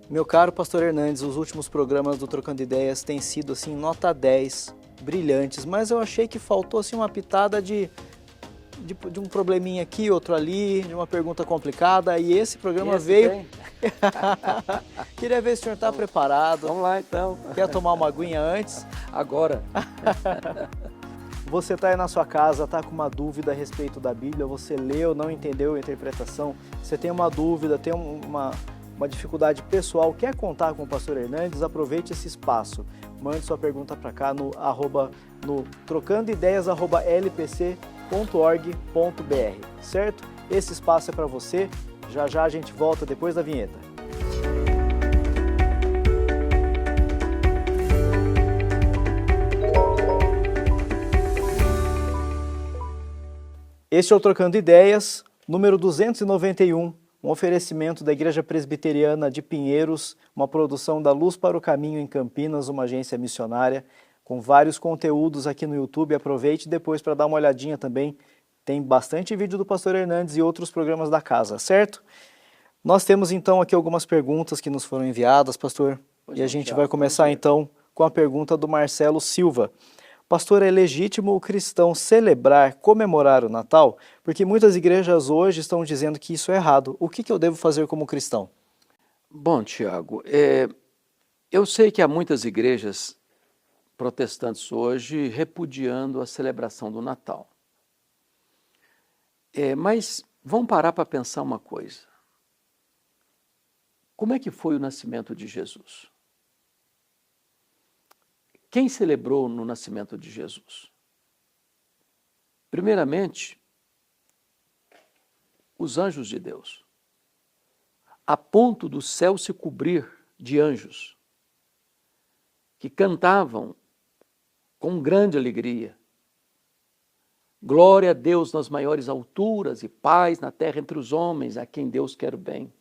Meu caro pastor Hernandes, os últimos programas do Trocando Ideias têm sido assim nota 10, brilhantes, mas eu achei que faltou assim uma pitada de um probleminha aqui, outro ali, de uma pergunta complicada, e esse programa veio... Tem? Queria ver se o senhor está preparado. Vamos lá então. Quer tomar uma aguinha antes? Agora. Você está aí na sua casa, está com uma dúvida a respeito da Bíblia, você leu, não entendeu a interpretação, você tem uma dúvida, tem uma dificuldade pessoal, quer contar com o pastor Hernandes, aproveite esse espaço. Mande sua pergunta para cá no trocandoideias@lpc.org.br, certo? Esse espaço é para você. Já já a gente volta depois da vinheta. Este é o Trocando Ideias, número 291, um oferecimento da Igreja Presbiteriana de Pinheiros, uma produção da Luz para o Caminho em Campinas, uma agência missionária, com vários conteúdos aqui no YouTube. Aproveite depois para dar uma olhadinha também. Tem bastante vídeo do pastor Hernandes e outros programas da casa, certo? Nós temos então aqui algumas perguntas que nos foram enviadas, pastor. E a gente vai começar então com a pergunta do Marcelo Silva. Pastor, é legítimo o cristão celebrar, comemorar o Natal? Porque muitas igrejas hoje estão dizendo que isso é errado. O que eu devo fazer como cristão? Bom, Tiago, eu sei que há muitas igrejas protestantes hoje repudiando a celebração do Natal. Mas vamos parar para pensar uma coisa. Como é que foi o nascimento de Jesus? Quem celebrou no nascimento de Jesus? Primeiramente, os anjos de Deus, a ponto do céu se cobrir de anjos, que cantavam com grande alegria. Glória a Deus nas maiores alturas e paz na terra entre os homens, a quem Deus quer o bem.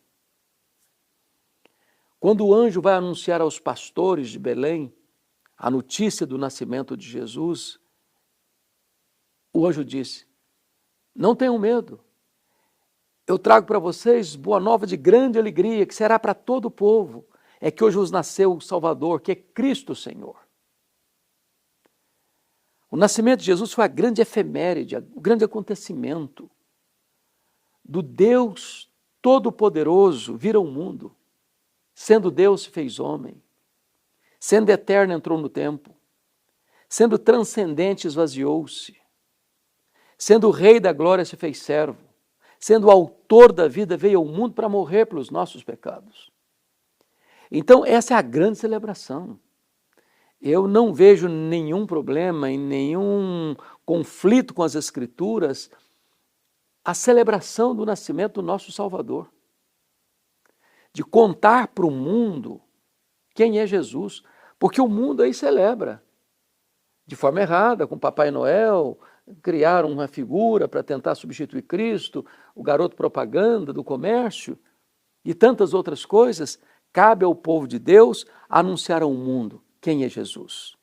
Quando o anjo vai anunciar aos pastores de Belém a notícia do nascimento de Jesus, o anjo disse: não tenham medo, eu trago para vocês boa nova de grande alegria, que será para todo o povo, é que hoje vos nasceu o Salvador, que é Cristo Senhor. O nascimento de Jesus foi a grande efeméride, o grande acontecimento do Deus Todo-Poderoso vir ao mundo. Sendo Deus se fez homem, sendo eterno entrou no tempo, sendo transcendente esvaziou-se, sendo o Rei da glória se fez servo, sendo o autor da vida veio ao mundo para morrer pelos nossos pecados. Então essa é a grande celebração. Eu não vejo nenhum problema e nenhum conflito com as Escrituras a celebração do nascimento do nosso Salvador. De contar para o mundo quem é Jesus, porque o mundo aí celebra de forma errada, com Papai Noel, criaram uma figura para tentar substituir Cristo, o garoto propaganda do comércio e tantas outras coisas. Cabe ao povo de Deus anunciar ao mundo quem é Jesus,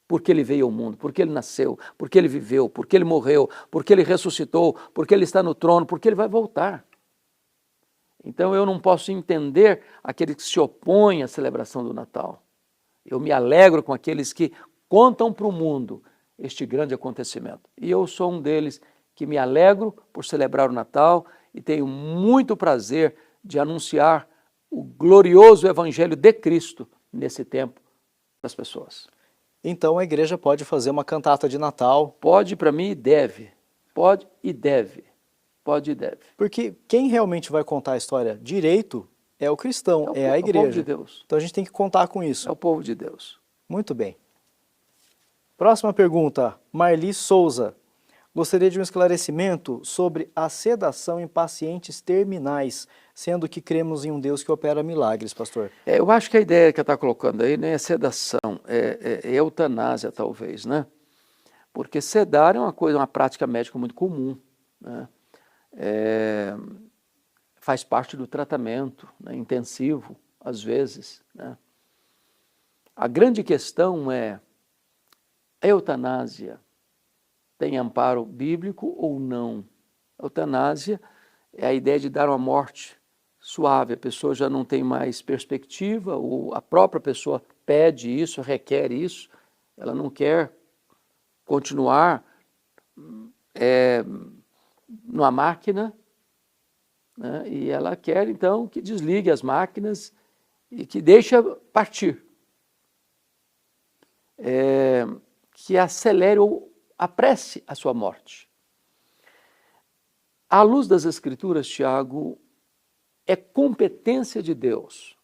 porque ele veio ao mundo, porque ele nasceu, porque ele viveu, porque ele morreu, porque ele ressuscitou, porque ele está no trono, porque ele vai voltar. Então eu não posso entender aqueles que se opõem à celebração do Natal. Eu me alegro com aqueles que contam para o mundo este grande acontecimento. E eu sou um deles que me alegro por celebrar o Natal e tenho muito prazer de anunciar o glorioso Evangelho de Cristo nesse tempo para as pessoas. Então a igreja pode fazer uma cantata de Natal? Pode, para mim, e deve. Pode e deve. Pode e deve. Porque quem realmente vai contar a história direito é o cristão, é a igreja. É o povo de Deus. Então a gente tem que contar com isso. É o povo de Deus. Muito bem. Próxima pergunta, Marli Souza. Gostaria de um esclarecimento sobre a sedação em pacientes terminais, sendo que cremos em um Deus que opera milagres, pastor. Eu acho que a ideia que está colocando aí não é sedação, é eutanásia talvez, né? Porque sedar é uma prática médica muito comum, né? Faz parte do tratamento, né, intensivo, às vezes, né? A grande questão é: a eutanásia tem amparo bíblico ou não? A eutanásia é a ideia de dar uma morte suave, a pessoa já não tem mais perspectiva, ou a própria pessoa pede isso, requer isso, ela não quer continuar numa máquina, né? E ela quer então que desligue as máquinas e que deixe partir, que acelere ou apresse a sua morte. À luz das Escrituras, Tiago, é competência de Deus,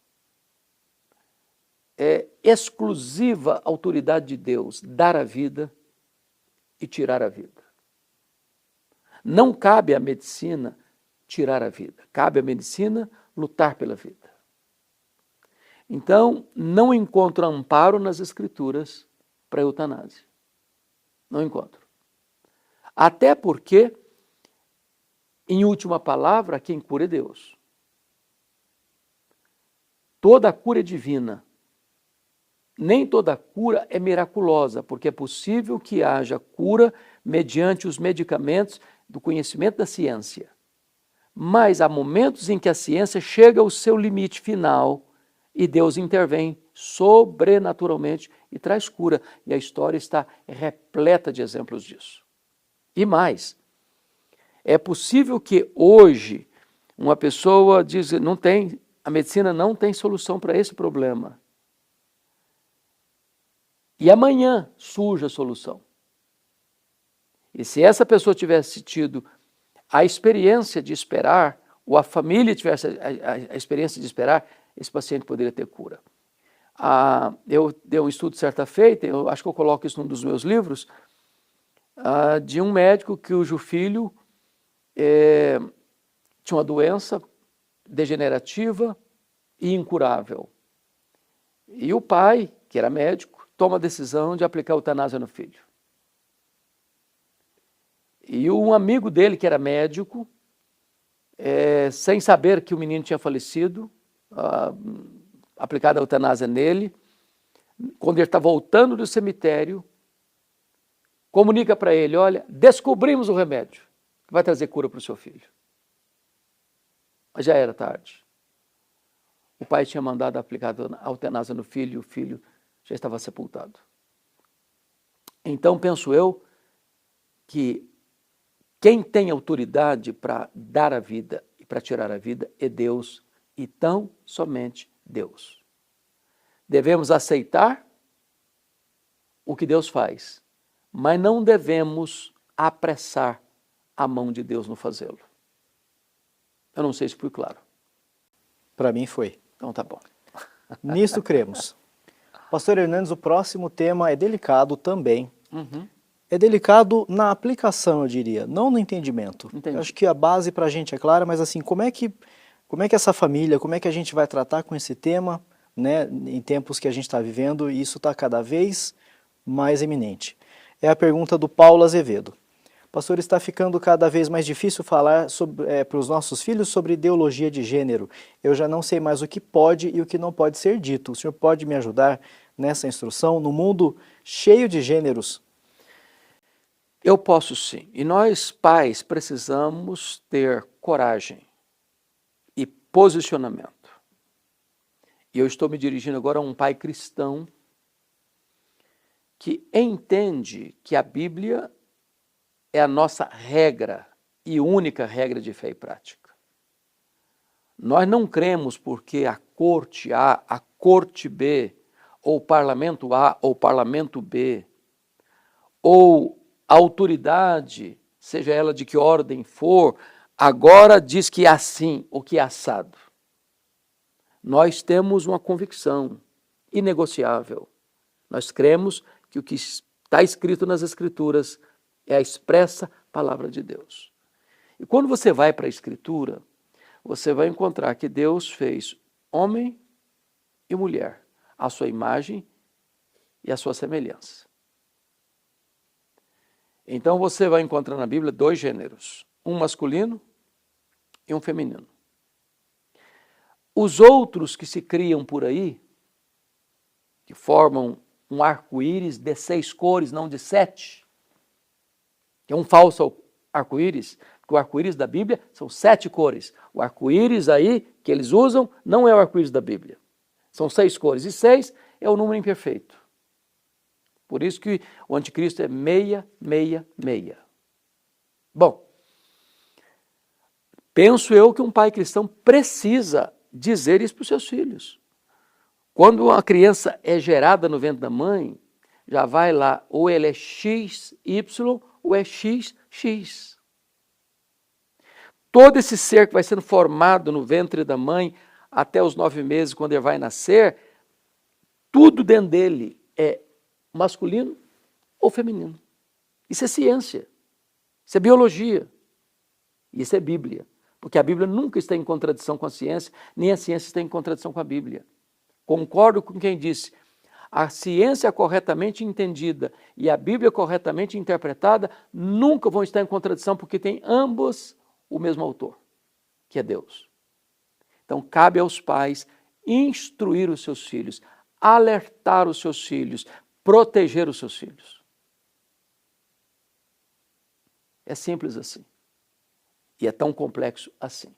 é exclusiva autoridade de Deus dar a vida e tirar a vida. Não cabe à medicina tirar a vida, cabe à medicina lutar pela vida. Então, não encontro amparo nas Escrituras para a eutanásia. Não encontro. Até porque, em última palavra, quem cura é Deus. Toda a cura é divina. Nem toda cura é miraculosa, porque é possível que haja cura mediante os medicamentos do conhecimento da ciência. Mas há momentos em que a ciência chega ao seu limite final e Deus intervém sobrenaturalmente e traz cura. E a história está repleta de exemplos disso. E mais, é possível que hoje uma pessoa diz, a medicina não tem solução para esse problema. E amanhã surge a solução. E se essa pessoa tivesse tido a experiência de esperar, ou a família tivesse a experiência de esperar, esse paciente poderia ter cura. Eu dei um estudo certa feita, eu acho que eu coloco isso num dos meus livros, de um médico cujo filho tinha uma doença degenerativa e incurável. E o pai, que era médico, toma a decisão de aplicar eutanásia no filho. E um amigo dele, que era médico, sem saber que o menino tinha falecido, aplicado a eutanásia nele, quando ele está voltando do cemitério, comunica para ele, olha, descobrimos o remédio que vai trazer cura para o seu filho. Mas já era tarde. O pai tinha mandado aplicar a eutanásia no filho e o filho já estava sepultado. Então, penso eu que quem tem autoridade para dar a vida e para tirar a vida é Deus e tão somente Deus. Devemos aceitar o que Deus faz, mas não devemos apressar a mão de Deus no fazê-lo. Eu não sei se fui claro. Para mim foi. Então tá bom. Nisto cremos. Pastor Hernandes, o próximo tema é delicado também. É delicado na aplicação, eu diria, não no entendimento. Entendi. Eu acho que a base para a gente é clara, mas assim, como é que essa família, como é que a gente vai tratar com esse tema, né, em tempos que a gente está vivendo, e isso está cada vez mais eminente? É a pergunta do Paulo Azevedo. Pastor, está ficando cada vez mais difícil falar para os nossos filhos sobre ideologia de gênero. Eu já não sei mais o que pode e o que não pode ser dito. O senhor pode me ajudar nessa instrução? No mundo cheio de gêneros. Eu posso sim. E nós, pais, precisamos ter coragem e posicionamento. E eu estou me dirigindo agora a um pai cristão que entende que a Bíblia é a nossa regra e única regra de fé e prática. Nós não cremos porque a corte A, a corte B, ou o parlamento A ou o parlamento B, ou a autoridade, seja ela de que ordem for, agora diz que é assim ou que é assado. Nós temos uma convicção inegociável. Nós cremos que o que está escrito nas Escrituras é a expressa palavra de Deus. E quando você vai para a Escritura, você vai encontrar que Deus fez homem e mulher, à sua imagem e à sua semelhança. Então você vai encontrar na Bíblia dois gêneros, um masculino e um feminino. Os outros que se criam por aí, que formam um arco-íris de 6 cores, não de 7, que é um falso arco-íris, Porque o arco-íris da Bíblia são 7 cores. O arco-íris aí que eles usam não é o arco-íris da Bíblia. São 6 cores. E 6 é o número imperfeito. Por isso que o anticristo é 666. Bom, penso eu que um pai cristão precisa dizer isso para os seus filhos. Quando uma criança é gerada no ventre da mãe, já vai lá, ou ele é XY ou é XX. Todo esse ser que vai sendo formado no ventre da mãe até os 9 meses, quando ele vai nascer, tudo dentro dele é masculino ou feminino. Isso é ciência, isso é biologia, isso é Bíblia. Porque a Bíblia nunca está em contradição com a ciência, nem a ciência está em contradição com a Bíblia. Concordo com quem disse, a ciência corretamente entendida e a Bíblia corretamente interpretada nunca vão estar em contradição, porque tem ambos o mesmo autor, que é Deus. Então, cabe aos pais instruir os seus filhos, alertar os seus filhos, proteger os seus filhos. É simples assim. E é tão complexo assim.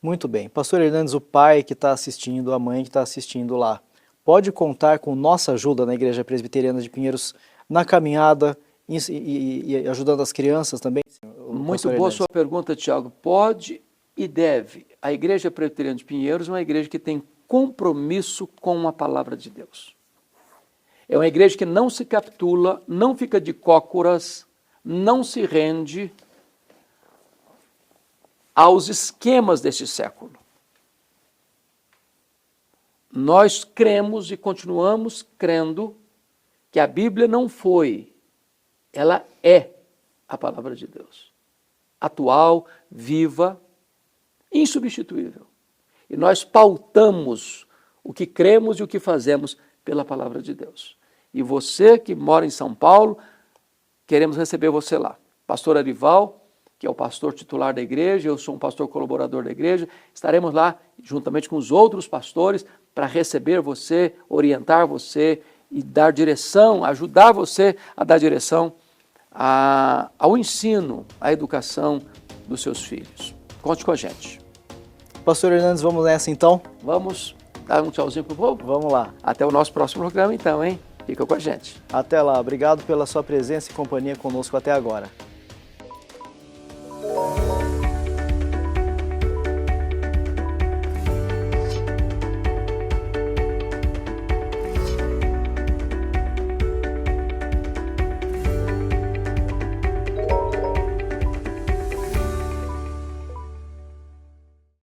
Muito bem. Pastor Hernandes, o pai que está assistindo, a mãe que está assistindo lá, pode contar com nossa ajuda na Igreja Presbiteriana de Pinheiros na caminhada e ajudando as crianças também? Muito boa sua pergunta, Tiago. Pode e deve. A Igreja Presbiteriana de Pinheiros é uma igreja que tem compromisso com a palavra de Deus. É uma igreja que não se capitula, não fica de cócoras, não se rende aos esquemas deste século. Nós cremos e continuamos crendo que a Bíblia não foi, ela é a palavra de Deus. Atual, viva, insubstituível. E nós pautamos o que cremos e o que fazemos pela palavra de Deus. E você que mora em São Paulo, queremos receber você lá. Pastor Arival, que é o pastor titular da igreja, eu sou um pastor colaborador da igreja, estaremos lá juntamente com os outros pastores para receber você, orientar você e dar direção, ajudar você a dar direção ao ensino, à educação dos seus filhos. Conte com a gente. Pastor Hernandes, vamos nessa então? Vamos dar um tchauzinho pro povo? Vamos lá. Até o nosso próximo programa então, hein? Fica com a gente. Até lá. Obrigado pela sua presença e companhia conosco até agora.